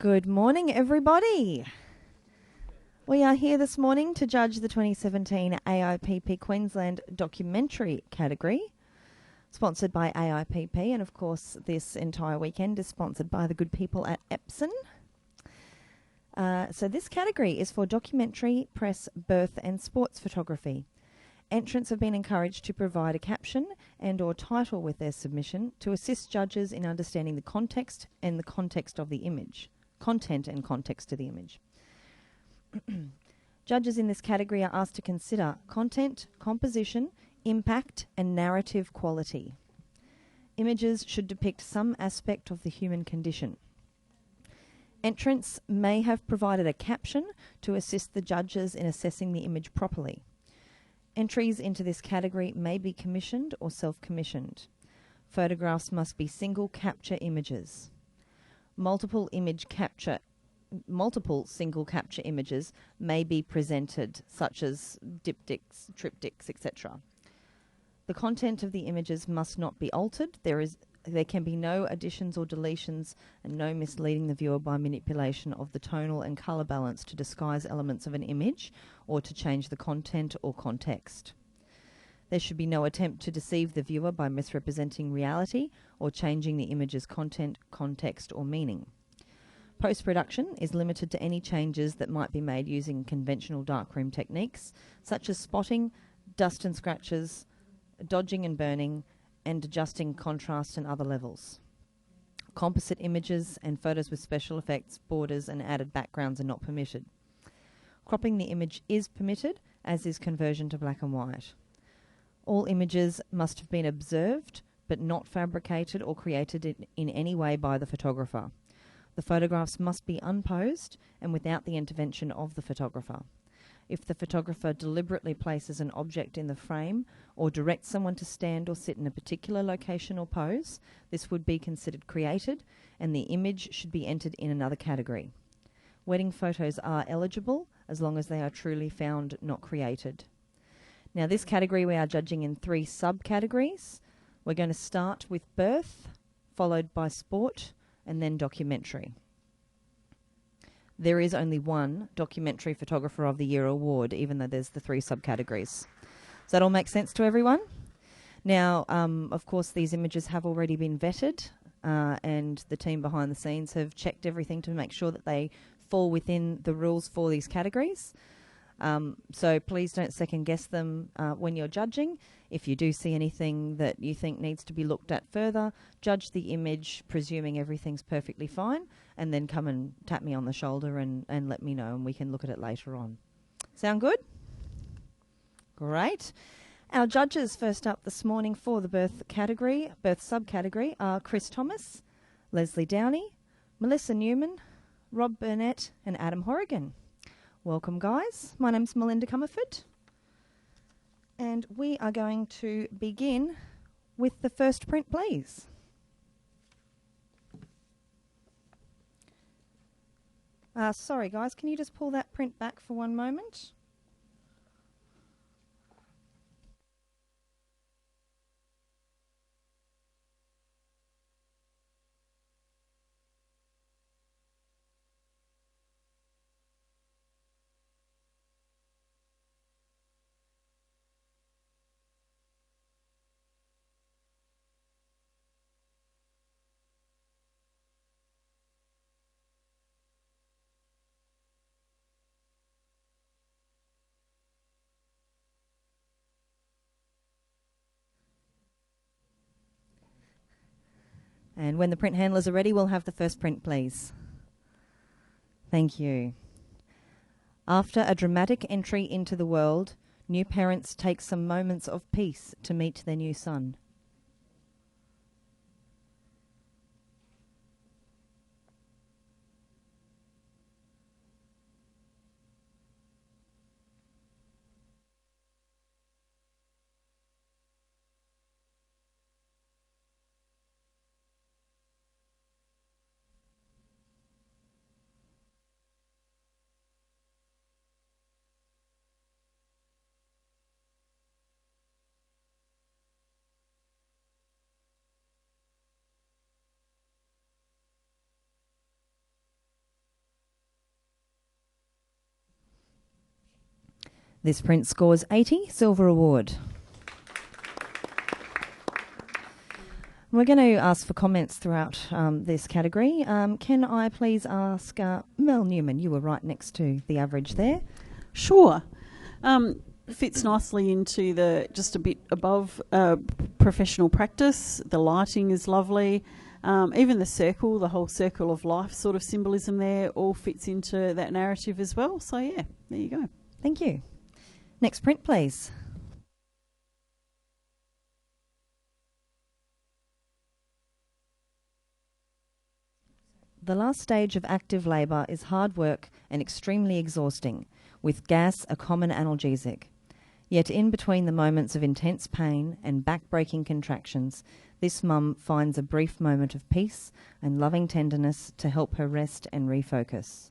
Good morning, everybody. We are here this morning to judge the 2017 AIPP Queensland documentary category, sponsored by AIPP, and of course this entire weekend is sponsored by the good people at Epson. So this category is for documentary, press, birth and sports photography. Entrants have been encouraged to provide a caption and/or title with their submission to assist judges in understanding the context and the context of the image. Content and context of the image. Judges in this category are asked to consider content, composition, impact and narrative quality. Images should depict some aspect of the human condition. Entrants may have provided a caption to assist the judges in assessing the image properly. Entries into this category may be commissioned or self-commissioned. Photographs must be single capture images. Multiple single capture images may be presented, such as diptychs, triptychs, etc. The content of the images must not be altered. There can be no additions or deletions and no misleading the viewer by manipulation of the tonal and colour balance to disguise elements of an image or to change the content or context. There should be no attempt to deceive the viewer by misrepresenting reality or changing the image's content, context or meaning. Post-production is limited to any changes that might be made using conventional darkroom techniques, such as spotting, dust and scratches, dodging and burning, and adjusting contrast and other levels. Composite images and photos with special effects, borders and added backgrounds are not permitted. Cropping the image is permitted, as is conversion to black and white. All images must have been observed, but not fabricated or created in any way by the photographer. The photographs must be unposed and without the intervention of the photographer. If the photographer deliberately places an object in the frame or directs someone to stand or sit in a particular location or pose, this would be considered created and the image should be entered in another category. Wedding photos are eligible as long as they are truly found, not created. Now, this category we are judging in 3 subcategories. We're going to start with birth, followed by sport, and then documentary. There is only one Documentary Photographer of the Year award, even though there's the 3 subcategories. Does that all make sense to everyone? Now, of course, these images have already been vetted, and the team behind the scenes have checked everything to make sure that they fall within the rules for these categories. So please don't second guess them when you're judging. If you do see anything that you think needs to be looked at further, judge the image, presuming everything's perfectly fine, and then come and tap me on the shoulder and let me know, and we can look at it later on. Sound good? Great. Our judges first up this morning for the birth subcategory are Chris Thomas, Leslie Downey, Melissa Newman, Rob Burnett and Adam Horrigan. Welcome, guys. My name's Melinda Comerford, and we are going to begin with the first print, please. Sorry, guys, can you just pull that print back for one moment? And when the print handlers are ready, we'll have the first print, please. Thank you. After a dramatic entry into the world, new parents take some moments of peace to meet their new son. This print scores 80, silver award. We're going to ask for comments throughout this category. Can I please ask Mel Newman, you were right next to the average there. Sure. Fits nicely into the just a bit above professional practice. The lighting is lovely. Even the whole circle of life sort of symbolism there all fits into that narrative as well. So, yeah, there you go. Thank you. Next print, please. The last stage of active labour is hard work and extremely exhausting, with gas a common analgesic. Yet in between the moments of intense pain and back-breaking contractions, this mum finds a brief moment of peace and loving tenderness to help her rest and refocus.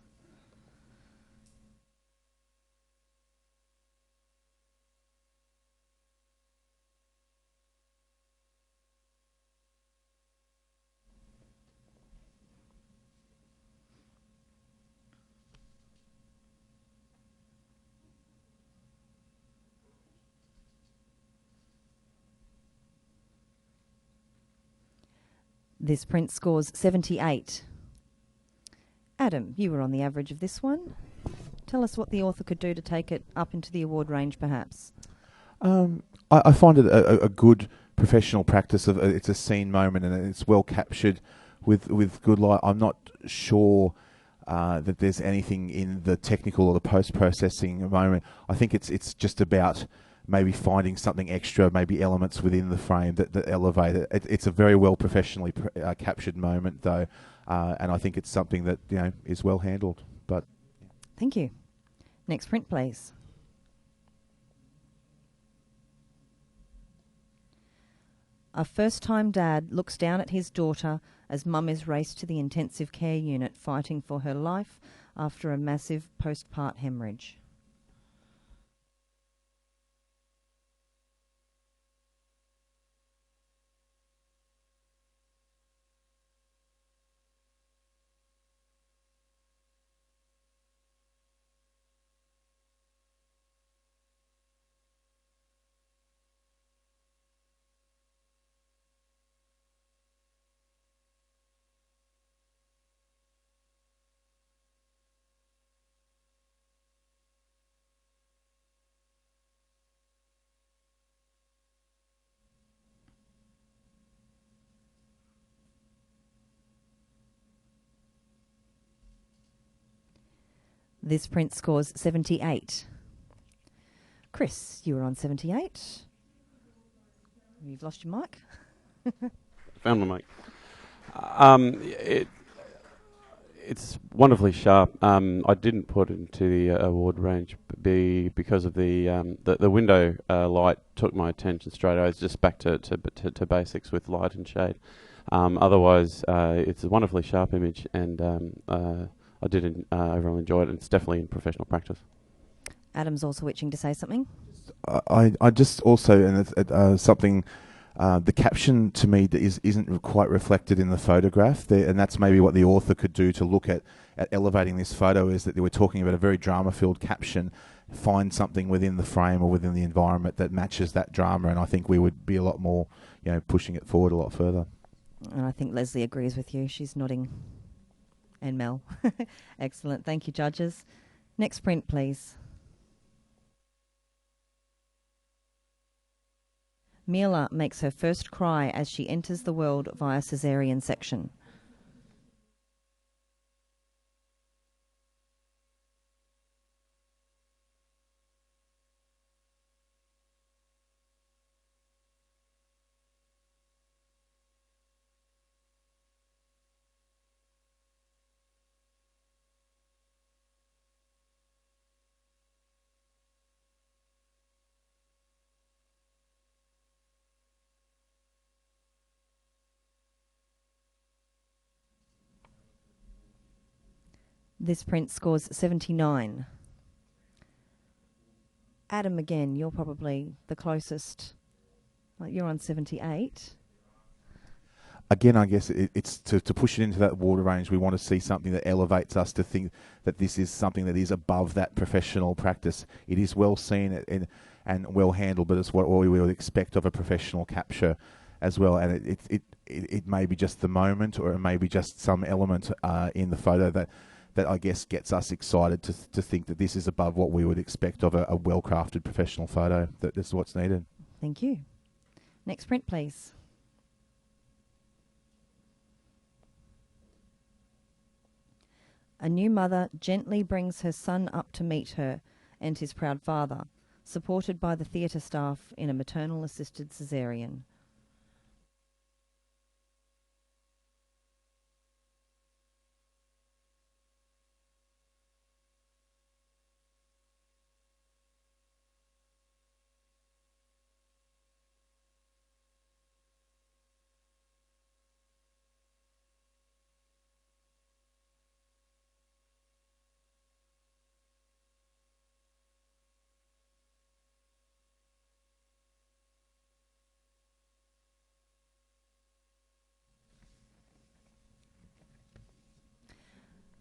This print scores 78. Adam, you were on the average of this one. Tell us what the author could do to take it up into the award range, perhaps. I find it a good professional practice. It's a scene moment and it's well captured with good light. I'm not sure that there's anything in the technical or the post-processing moment. I think it's just about maybe finding something extra, maybe elements within the frame that elevate it. It's a very well professionally captured moment, though, and I think it's something that is well handled. But thank you. Next print, please. A first-time dad looks down at his daughter as mum is raced to the intensive care unit fighting for her life after a massive postpart hemorrhage. This print scores 78. Chris, you were on 78. You've lost your mic. Found my mic. It's wonderfully sharp. I didn't put it into the award range because of the window light took my attention straight away. It's just back to basics with light and shade. Otherwise, it's a wonderfully sharp image, and I did overall enjoy it. And it's definitely in professional practice. Adam's also itching to say something. I just also, and it's something. The caption to me isn't quite reflected in the photograph, and that's maybe what the author could do to look at elevating this photo, is that we're talking about a very drama-filled caption, find something within the frame or within the environment that matches that drama, and I think we would be a lot more, pushing it forward a lot further. And I think Leslie agrees with you. She's nodding. And Mel. Excellent. Thank you, judges. Next print, please. Mila makes her first cry as she enters the world via caesarean section. This print scores 79. Adam, again, you're probably the closest. You're on 78. again, I guess it's to push it into that water range. We want to see something that elevates us to think that this is something that is above that professional practice. It is well seen and well handled, but it's what we would expect of a professional capture as well. And it may be just the moment, or it may be just some element in the photo that I guess gets us excited to think that this is above what we would expect of a well-crafted professional photo. That this is what's needed. Thank you. Next print, please. A new mother gently brings her son up to meet her and his proud father, supported by the theatre staff in a maternal-assisted caesarean.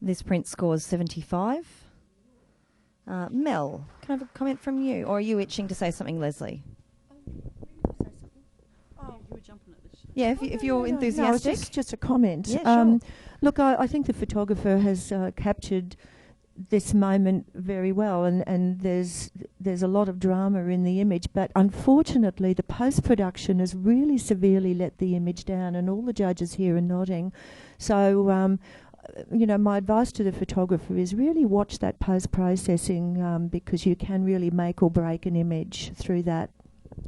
This print scores 75. Mel, can I have a comment from you? Or are you itching to say something, Leslie? Oh, you were jumping at this. Yeah, if you're enthusiastic. No, just a comment. Yeah, sure. Look, I think the photographer has captured this moment very well, and there's a lot of drama in the image, but unfortunately the post-production has really severely let the image down, and all the judges here are nodding. So my advice to the photographer is really watch that post-processing, because you can really make or break an image through that.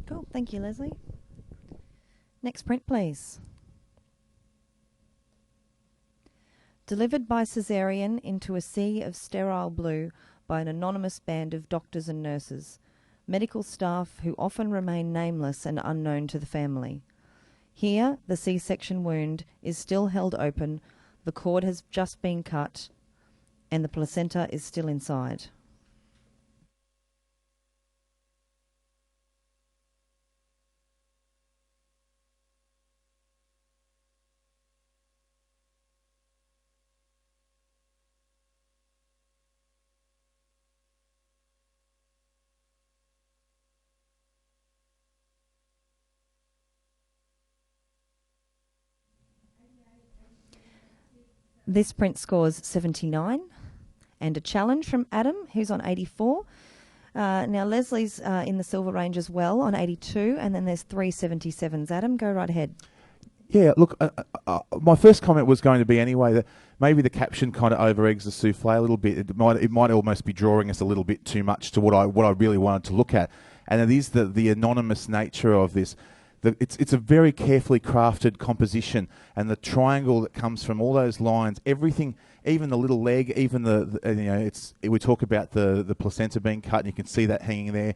Cool, thank you, Leslie. Next print, please. Delivered by caesarean into a sea of sterile blue by an anonymous band of doctors and nurses, medical staff who often remain nameless and unknown to the family. Here, the C-section wound is still held open, the cord has just been cut, and the placenta is still inside. This print scores 79, and a challenge from Adam, who's on 84. Now, Leslie's in the silver range as well on 82, and then there's 377s. Adam, go right ahead. Yeah, look, my first comment was going to be anyway that maybe the caption kind of over-eggs the souffle a little bit. It might almost be drawing us a little bit too much to what I really wanted to look at, and it is the anonymous nature of this. It's a very carefully crafted composition, and the triangle that comes from all those lines, everything, even the little leg, even we talk about the placenta being cut, and you can see that hanging there,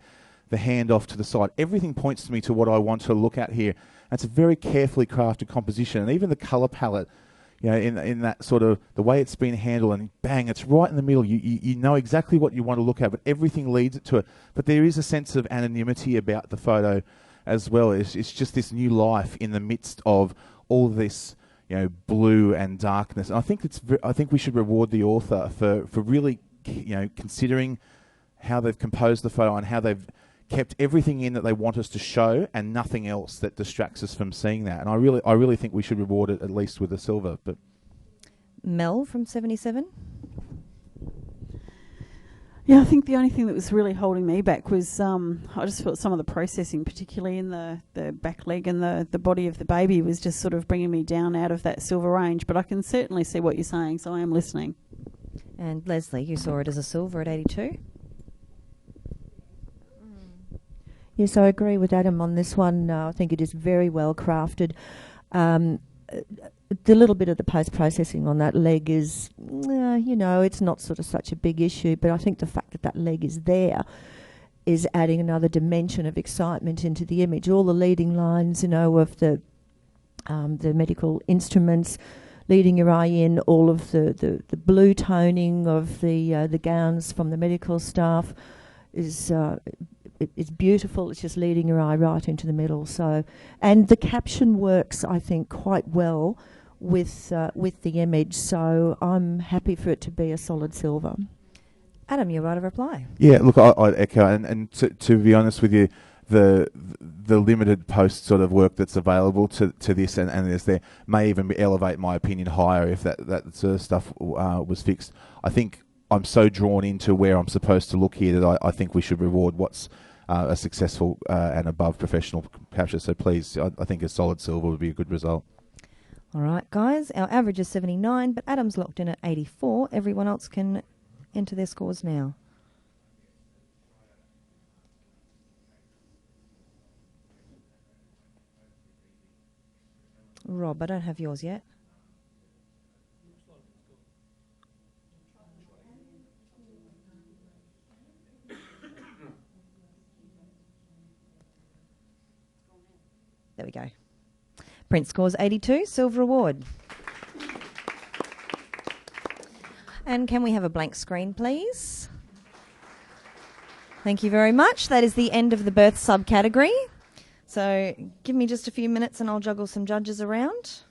the hand off to the side. Everything points to me to what I want to look at here. And it's a very carefully crafted composition, and even the color palette, in that sort of the way it's been handled, and bang, it's right in the middle. You know exactly what you want to look at, but everything leads it to it. But there is a sense of anonymity about the photo as well. It's just this new life in the midst of all this, blue and darkness. And I think we should reward the author for really, considering how they've composed the photo and how they've kept everything in that they want us to show and nothing else that distracts us from seeing that. And I really think we should reward it at least with a silver. But Mel from 77. Yeah, I think the only thing that was really holding me back was I just felt some of the processing, particularly in the back leg and the body of the baby, was just sort of bringing me down out of that silver range. But I can certainly see what you're saying, so I am listening. And Leslie, you saw it as a silver at 82. Yes, I agree with Adam on this one. I think it is very well crafted. The little bit of the post-processing on that leg is, it's not sort of such a big issue, but I think the fact that that leg is there is adding another dimension of excitement into the image. All the leading lines, of the medical instruments leading your eye in, all of the blue toning of the gowns from the medical staff is it's beautiful. It's just leading your eye right into the middle. So, and the caption works, I think, quite well with the image. So I'm happy for it to be a solid silver. Adam, you're right of reply. Yeah, look, I'd echo, and to be honest with you, the limited post sort of work that's available to this and as there may even elevate my opinion higher if that sort of stuff was fixed. I think I'm so drawn into where I'm supposed to look here that I think we should reward what's a successful and above professional capture. So please, I think a solid silver would be a good result. All right, guys, our average is 79, but Adam's locked in at 84. Everyone else can enter their scores now. Rob, I don't have yours yet. There we go. Print scores 82, silver award. And can we have a blank screen, please? Thank you very much. That is the end of the birth subcategory. So give me just a few minutes and I'll juggle some judges around.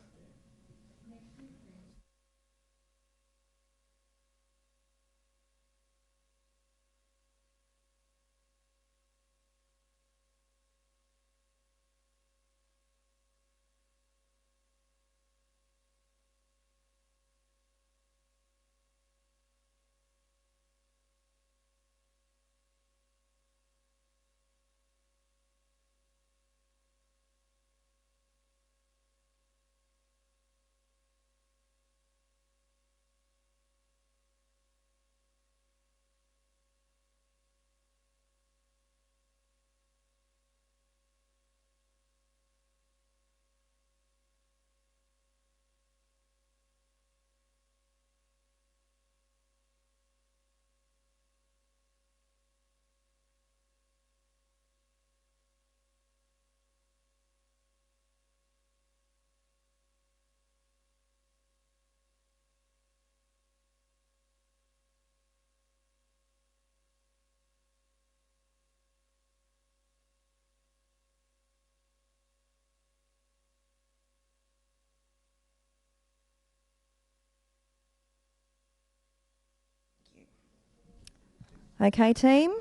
Okay, team.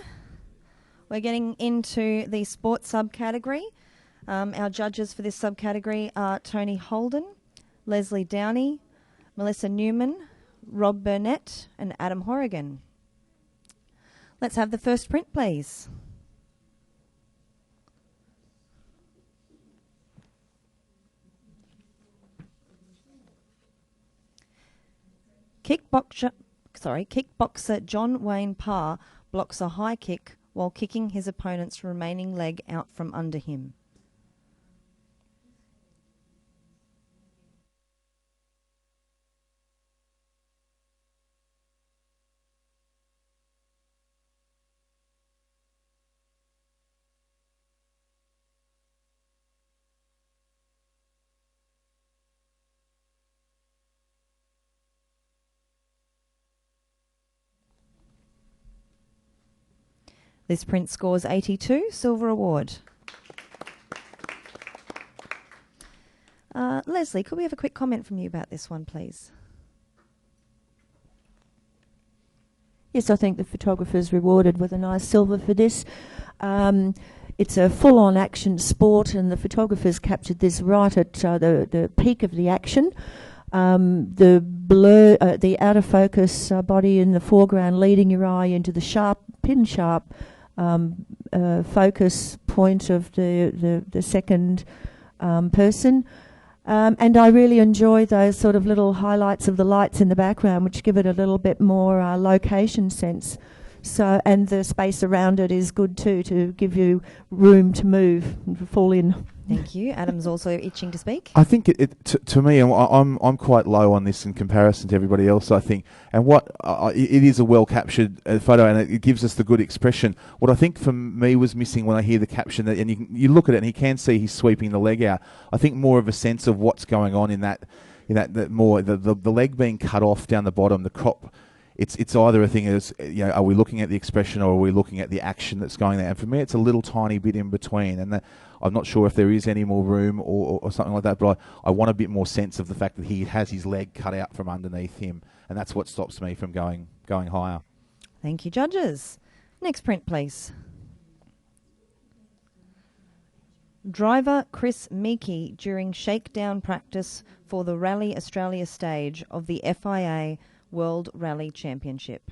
We're getting into the sports subcategory. Our judges for this subcategory are Tony Holden, Leslie Downey, Melissa Newman, Rob Burnett and Adam Horrigan. Let's have the first print, please. Kickboxer John Wayne Parr blocks a high kick while kicking his opponent's remaining leg out from under him. This print scores 82, silver award. Leslie, could we have a quick comment from you about this one, please? Yes, I think the photographer's rewarded with a nice silver for this. It's a full-on action sport, and the photographer's captured this right at the peak of the action. The blur, the out of focus body in the foreground, leading your eye into the pin sharp focus point of the second person. And I really enjoy those sort of little highlights of the lights in the background, which give it a little bit more location sense. So, and the space around it is good too, to give you room to move and to fall in. Thank you. Adam's also itching to speak. I think to me, and I'm quite low on this in comparison to everybody else, I think. And what it is a well captured photo, and it gives us the good expression. What I think for me was missing when I hear the caption, and you look at it and you can see he's sweeping the leg out. I think more of a sense of what's going on in that more the leg being cut off down the bottom, the crop it's either a thing as, are we looking at the expression or are we looking at the action that's going there? And for me, it's a little tiny bit in between. And I'm not sure if there is any more room or something like that, but I want a bit more sense of the fact that he has his leg cut out from underneath him. And that's what stops me from going higher. Thank you, judges. Next print, please. Driver Chris Meeke during shakedown practice for the Rally Australia stage of the FIA World Rally Championship.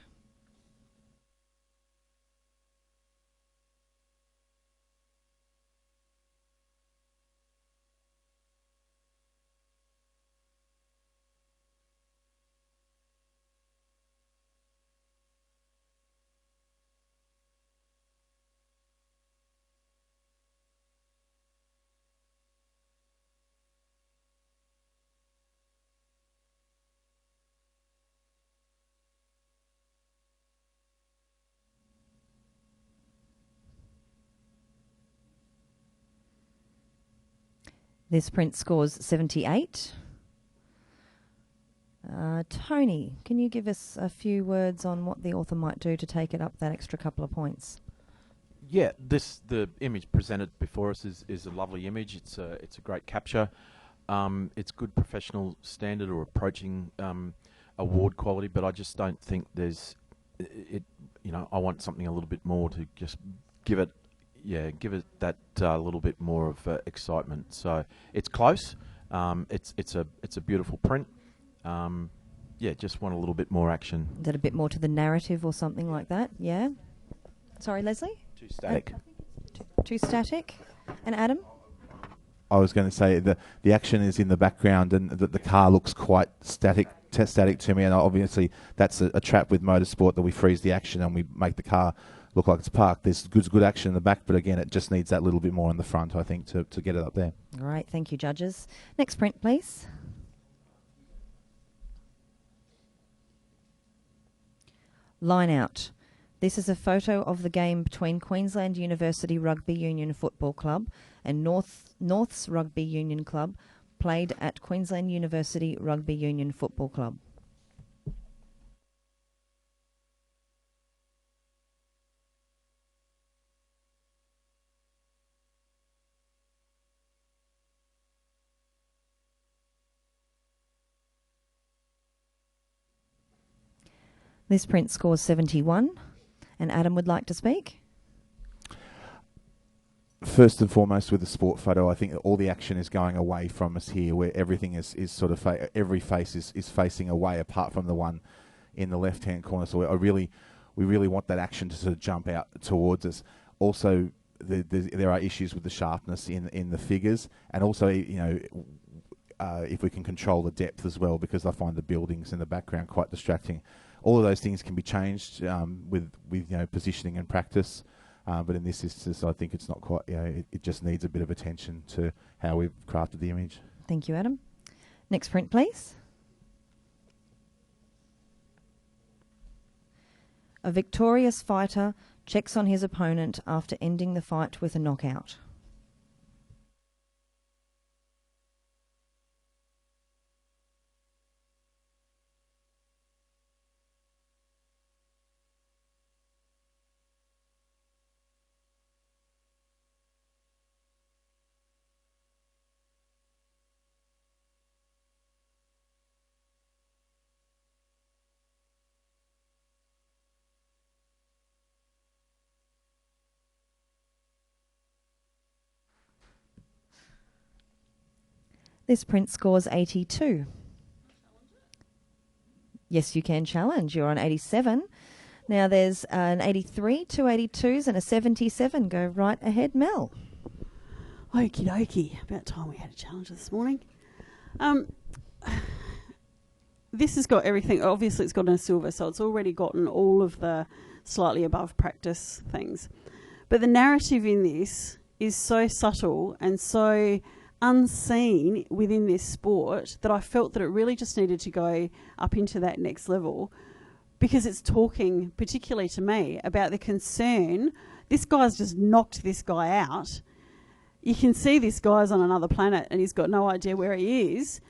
This print scores 78. Tony, can you give us a few words on what the author might do to take it up that extra couple of points? Yeah, the image presented before us is a lovely image. It's a great capture. It's good professional standard or approaching award quality, but I just don't think there's it. I want something a little bit more to just give it that little bit more of excitement. So it's close. It's a beautiful print. Just want a little bit more action. Is that a bit more to the narrative or something like that? Yeah. Sorry, Leslie? Too static. Too static. And Adam? I was going to say the action is in the background and the car looks quite static to me, and obviously that's a trap with motorsport, that we freeze the action and we make the car look like it's parked. There's good action in the back, but again, it just needs that little bit more in the front, I think, to get it up there. All right, thank you, judges. Next print, please. Line out. This is a photo of the game between Queensland University Rugby Union Football Club and North's Rugby Union Club, played at Queensland University Rugby Union Football Club. This print scores 71, and Adam would like to speak. First and foremost, with the sport photo, I think all the action is going away from us here, where everything is sort of every face is facing away, apart from the one in the left-hand corner. So we really want that action to sort of jump out towards us. Also, there are issues with the sharpness in the figures, and also if we can control the depth as well, because I find the buildings in the background quite distracting. All of those things can be changed with positioning and practice, but in this instance, I think it's not quite. It just needs a bit of attention to how we've crafted the image. Thank you, Adam. Next print, please. A victorious fighter checks on his opponent after ending the fight with a knockout. This print scores 82. Yes, you can challenge. You're on 87. Now there's an 83, two 82s and a 77. Go right ahead, Mel. Okie dokie. About time we had a challenge this morning. This has got everything. Obviously, it's got a silver, so it's already gotten all of the slightly above practice things. But the narrative in this is so subtle and so unseen within this sport that I felt that it really just needed to go up into that next level, because it's talking, particularly to me, about the concern. This guy's just knocked this guy out. You can see this guy's on another planet and he's got no idea where he is.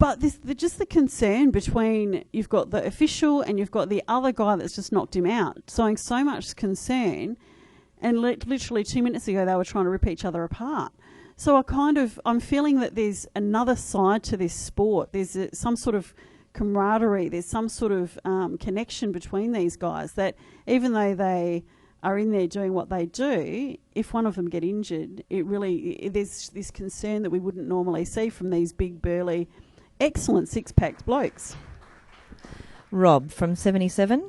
But just the concern between you've got the official and you've got the other guy that's just knocked him out, showing so much concern. And literally 2 minutes ago, they were trying to rip each other apart. So I'm feeling that there's another side to this sport. There's some sort of camaraderie. There's some sort of connection between these guys that even though they are in there doing what they do, if one of them get injured, there's this concern that we wouldn't normally see from these big, burly, excellent six-packed blokes. Rob from 77.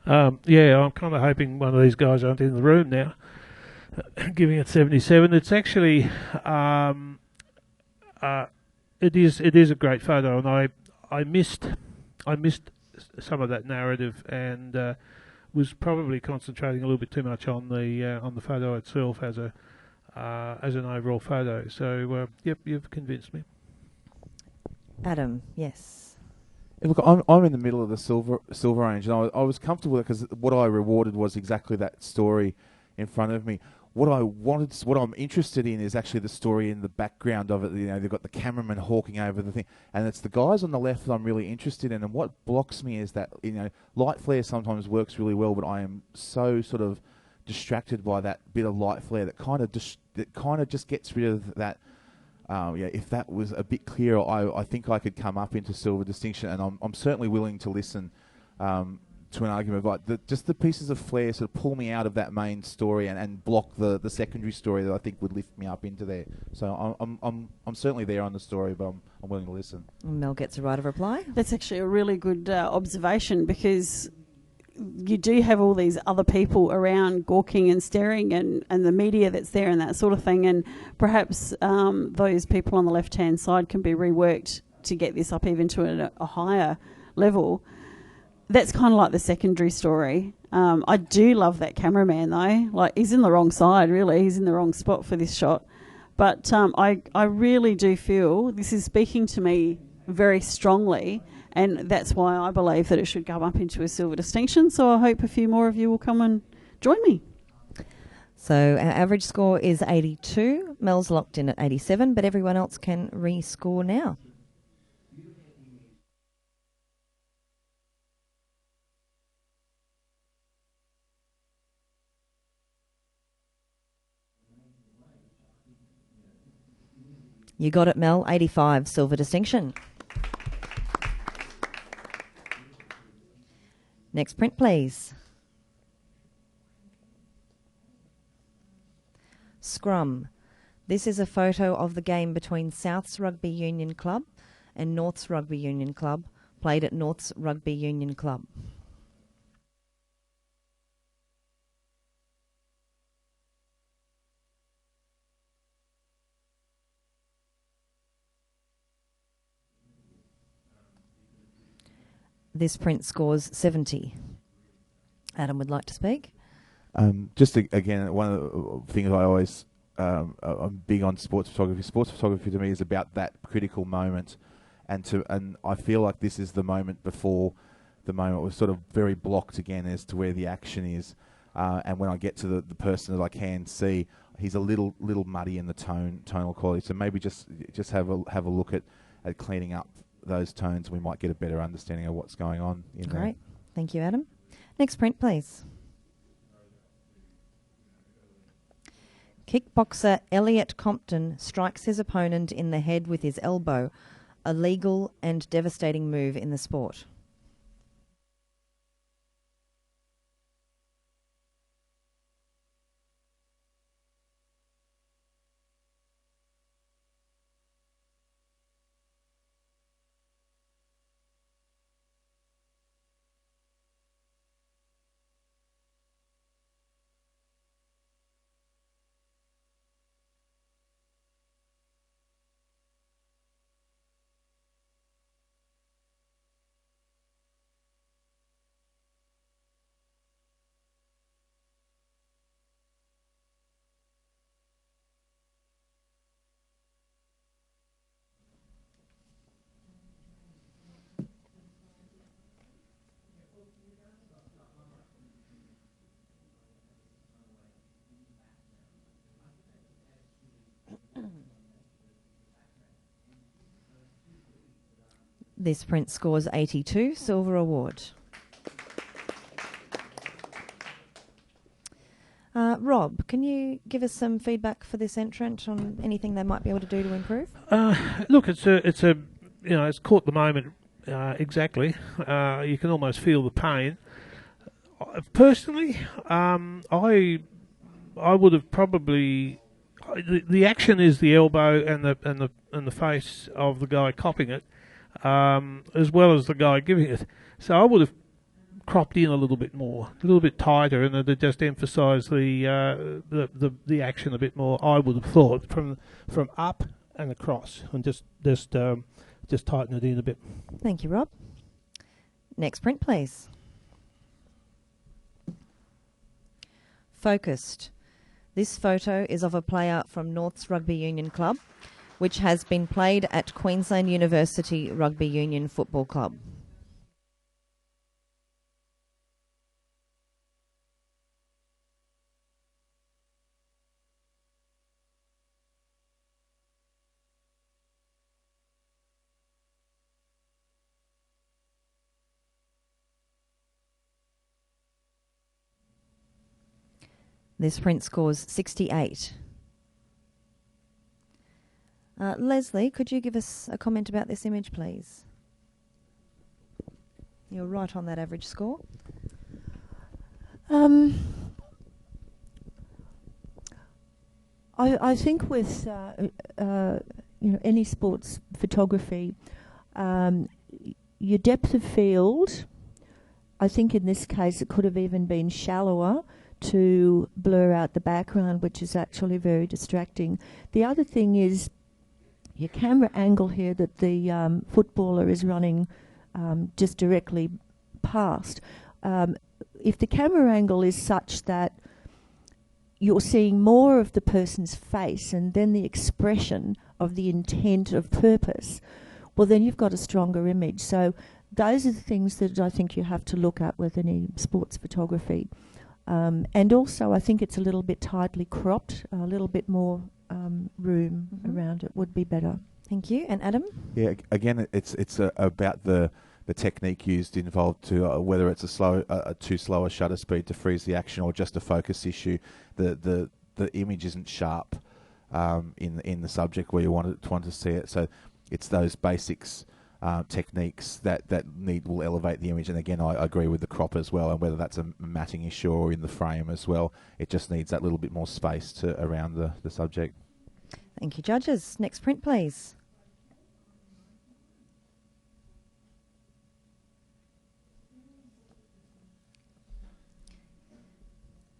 Yeah, I'm kind of hoping one of these guys aren't in the room now, giving it 77. It's actually, it is a great photo, and I missed some of that narrative, and was probably concentrating a little bit too much on the photo itself as an overall photo. So yep, you've convinced me. Adam, yes. Look, I'm in the middle of the silver range, and I was comfortable because what I rewarded was exactly that story in front of me. What I'm interested in is actually the story in the background of it. You know, they've got the cameraman hawking over the thing, and it's the guys on the left that I'm really interested in. And what blocks me is that, you know, light flare sometimes works really well, but I am so sort of distracted by that bit of light flare that kind of just gets rid of that. If that was a bit clearer, I think I could come up into silver distinction, and I'm certainly willing to listen to an argument about just the pieces of flair sort of pull me out of that main story and block the secondary story that I think would lift me up into there. So I'm certainly there on the story, but I'm willing to listen. Mel gets a right of reply. That's actually a really good observation, because you do have all these other people around gawking and staring, and the media that's there and that sort of thing, and perhaps those people on the left-hand side can be reworked to get this up even to a higher level. That's kind of like the secondary story. I do love that cameraman though. Like, he's in the wrong side, really. He's in the wrong spot for this shot. But I really do feel this is speaking to me very strongly, and that's why I believe that it should come up into a silver distinction. So I hope a few more of you will come and join me. So our average score is 82. Mel's locked in at 87, but everyone else can rescore now. You got it, Mel. 85, silver distinction. Next print, please. Scrum. This is a photo of the game between South's Rugby Union Club and North's Rugby Union Club, played at North's Rugby Union Club. This print scores 70. Adam would like to speak. Again, one of the things I always, I'm big on sports photography. Sports photography to me is about that critical moment, and I feel like this is the moment before the moment was sort of very blocked again as to where the action is. And when I get to the person that I can see, he's a little muddy in the tonal quality. So maybe just have a look at cleaning up those tones. We might get a better understanding of what's going on in there. Great. Thank you, Adam. Next print, please. Kickboxer Elliot Compton strikes his opponent in the head with his elbow, a legal and devastating move in the sport. This print scores 82, silver award. Rob, can you give us some feedback for this entrant on anything they might be able to do to improve? Look, it's caught the moment exactly. You can almost feel the pain. Personally, I would have probably the action is the elbow and the face of the guy copying it, as well as the guy giving it. So I would have cropped in a little bit more, a little bit tighter, and to just emphasise the action a bit more. I would have thought from up and across, and just tighten it in a bit. Thank you, Rob. Next print, please. Focused. This photo is of a player from North's Rugby Union Club, which has been played at Queensland University Rugby Union Football Club. This print scores 68. Leslie, could you give us a comment about this image, please? You're right on that average score. I think with any sports photography, your depth of field, I think in this case it could have even been shallower to blur out the background, which is actually very distracting. The other thing is your camera angle here that the footballer is running just directly past. If the camera angle is such that you're seeing more of the person's face and then the expression of the intent of purpose, well, then you've got a stronger image. So those are the things that I think you have to look at with any sports photography. And also, I think it's a little bit tightly cropped. A little bit more room around it would be better. Thank you. And Adam? Yeah, again, it's about the technique used involved to whether it's a too slow a shutter speed to freeze the action or just a focus issue. The image isn't sharp in the subject where you want to see it. So it's those basics. Techniques that will elevate the image, and again I agree with the crop as well, and whether that's a matting issue or in the frame as well, it just needs that little bit more space around the subject. Thank you, judges. Next print, please.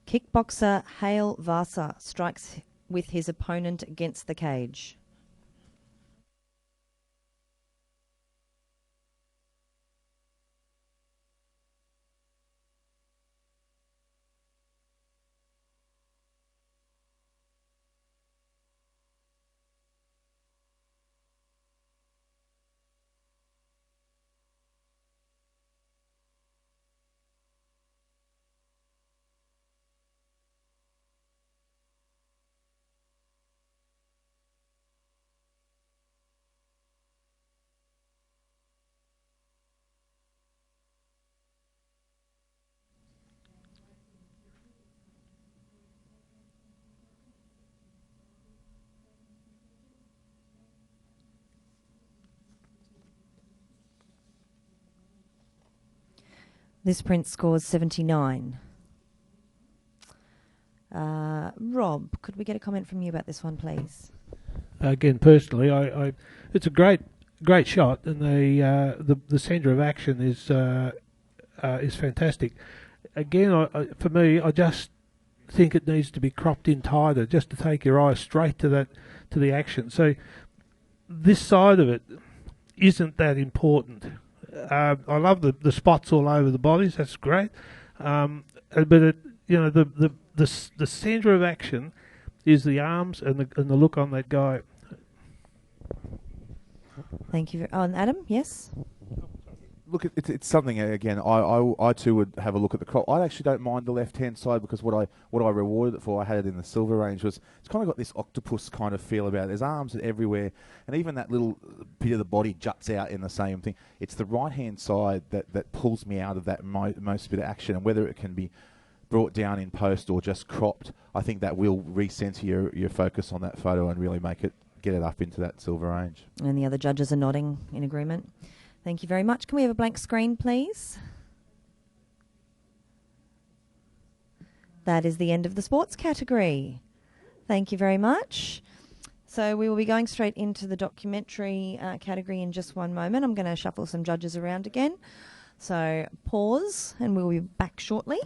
Kickboxer Hale Vasa strikes with his opponent against the cage. This print scores 79. Rob, could we get a comment from you about this one, please? Again, personally, it's a great shot, and the centre of action is fantastic. Again, for me, I just think it needs to be cropped in tighter, just to take your eye straight to the action. So this side of it isn't that important. I love the spots all over the bodies. That's great, but the centre of action is the arms and the look on that guy. Thank you. And Adam, yes. Look, it's something again. I too would have a look at the crop. I actually don't mind the left hand side because what I rewarded it for, I had it in the silver range, was it's kind of got this octopus kind of feel about it. There's arms everywhere, and even that little bit of the body juts out in the same thing. It's the right hand side that pulls me out of that most bit of action, and whether it can be brought down in post or just cropped, I think that will recenter your focus on that photo and really get it up into that silver range. And the other judges are nodding in agreement. Thank you very much. Can we have a blank screen, please? That is the end of the sports category. Thank you very much. So we will be going straight into the documentary category in just one moment. I'm going to shuffle some judges around again. So pause, and we'll be back shortly.